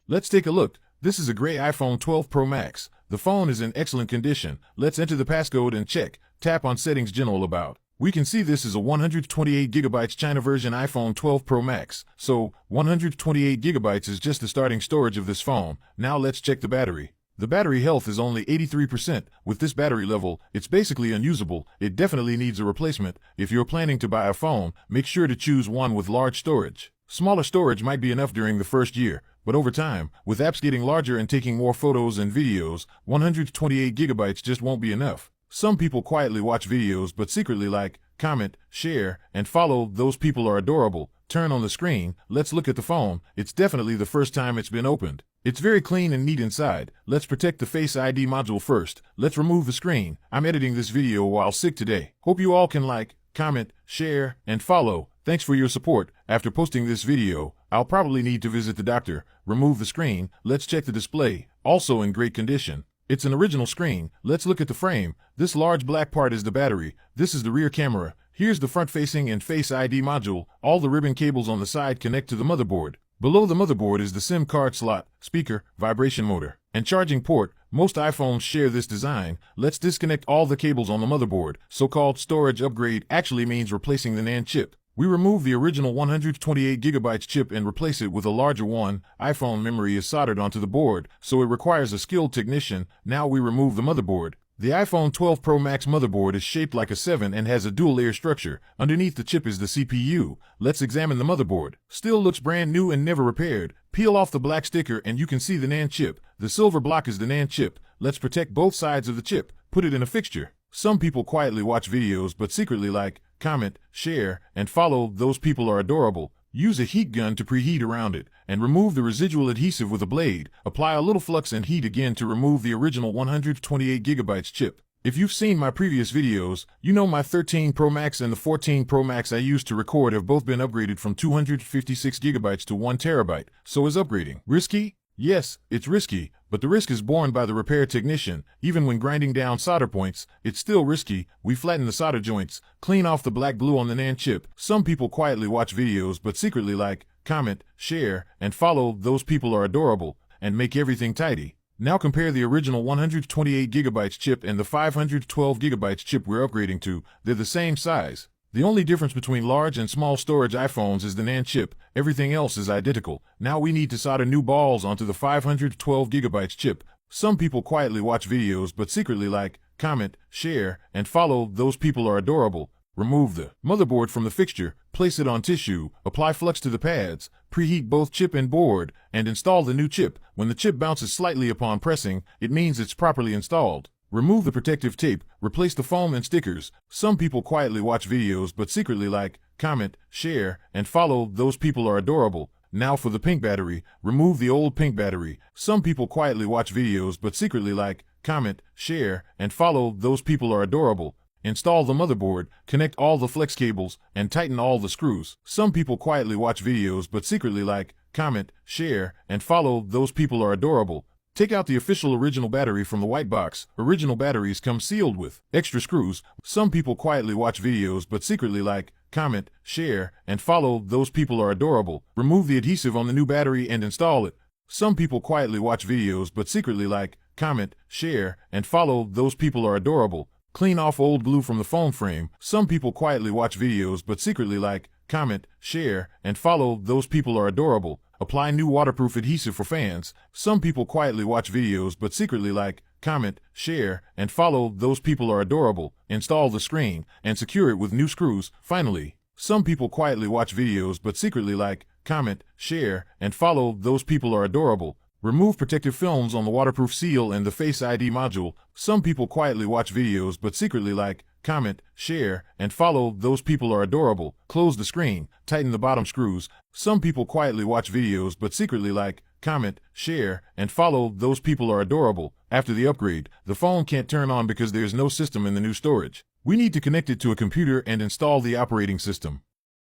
Let's take a look. This is a gray iPhone 12 Pro Max. The phone is in excellent condition. Let's enter the passcode and check. Tap on Settings General About. We can see this is a 128GB China version iPhone 12 Pro Max. So, 128GB is just the starting storage of this phone. Now let's check the battery. The battery health is only 83%. With this battery level, it's basically unusable. It definitely needs a replacement. If you're planning to buy a phone, make sure to choose one with large storage. Smaller storage might be enough during the first year, but over time, with apps getting larger and taking more photos and videos, 128GB just won't be enough. Some people quietly watch videos but secretly like, comment, share, and follow. Those people are adorable. Turn on the screen. Let's look at the phone. It's definitely the first time it's been opened. It's very clean and neat inside. Let's protect the Face ID module first. Let's remove the screen. I'm editing this video while sick today. Hope you all can like, comment, share, and follow. Thanks for your support. After posting this video, I'll probably need to visit the doctor. Remove the screen. Let's check the display. Also in great condition. It's an original screen. Let's look at the frame. This large black part is the battery. This is the rear camera. Here's the front-facing and Face ID module. All the ribbon cables on the side connect to the motherboard. Below the motherboard is the SIM card slot, speaker, vibration motor, and charging port. Most iPhones share this design. Let's disconnect all the cables on the motherboard. So-called storage upgrade actually means replacing the NAND chip. We remove the original 128GB chip and replace it with a larger one. iPhone memory is soldered onto the board, so it requires a skilled technician. Now we remove the motherboard. The iPhone 12 Pro Max motherboard is shaped like a 7 and has a dual-layer structure. Underneath the chip is the CPU. Let's examine the motherboard. Still looks brand new and never repaired. Peel off the black sticker and you can see the NAND chip. The silver block is the NAND chip. Let's protect both sides of the chip. Put it in a fixture. Some people quietly watch videos but secretly like, comment, share, and follow. Those people are adorable. Use a heat gun to preheat around it, and remove the residual adhesive with a blade. Apply a little flux and heat again to remove the original 128GB chip. If you've seen my previous videos, you know my 13 Pro Max and the 14 Pro Max I used to record have both been upgraded from 256GB to 1TB. So is upgrading risky? Yes, it's risky, but the risk is borne by the repair technician. Even when grinding down solder points, it's still risky. We flatten the solder joints, clean off the black glue on the NAND chip. Some people quietly watch videos but secretly like, comment, share, and follow. Those people are adorable and make everything tidy. Now compare the original 128GB chip and the 512GB chip we're upgrading to. They're the same size. The only difference between large and small storage iPhones is the NAND chip. Everything else is identical. Now we need to solder new balls onto the 512GB chip. Some people quietly watch videos but secretly like, comment, share, and follow. Those people are adorable. Remove the motherboard from the fixture, place it on tissue, apply flux to the pads, preheat both chip and board, and install the new chip. When the chip bounces slightly upon pressing, it means it's properly installed. Remove the protective tape, replace the foam and stickers. Some people quietly watch videos but secretly like, comment, share, and follow. Those people are adorable. Now for the pink battery, remove the old pink battery. Some people quietly watch videos but secretly like, comment, share, and follow. Those people are adorable. Install the motherboard, connect all the flex cables, and tighten all the screws. Some people quietly watch videos but secretly like, comment, share, and follow. Those people are adorable. Take out the official original battery from the white box. Original batteries come sealed with extra screws. Some people quietly watch videos but secretly like, comment, share, and follow. Those people are adorable. Remove the adhesive on the new battery and install it. Some people quietly watch videos but secretly like, comment, share, and follow. Those people are adorable. Clean off old glue from the phone frame. Some people quietly watch videos but secretly like, comment, share, and follow. Those people are adorable. Apply new waterproof adhesive for fans. Some people quietly watch videos but secretly like, comment, share, and follow. Those people are adorable. Install the screen and secure it with new screws. Finally, some people quietly watch videos but secretly like, comment, share, and follow. Those people are adorable. Remove protective films on the waterproof seal and the Face ID module. Some people quietly watch videos but secretly like, comment, share, and follow. Those people are adorable. Close the screen, tighten the bottom screws. Some people quietly watch videos but secretly like, comment, share, and follow. Those people are adorable. After the upgrade, the phone can't turn on because there's no system in the new storage. We need to connect it to a computer and install the operating system.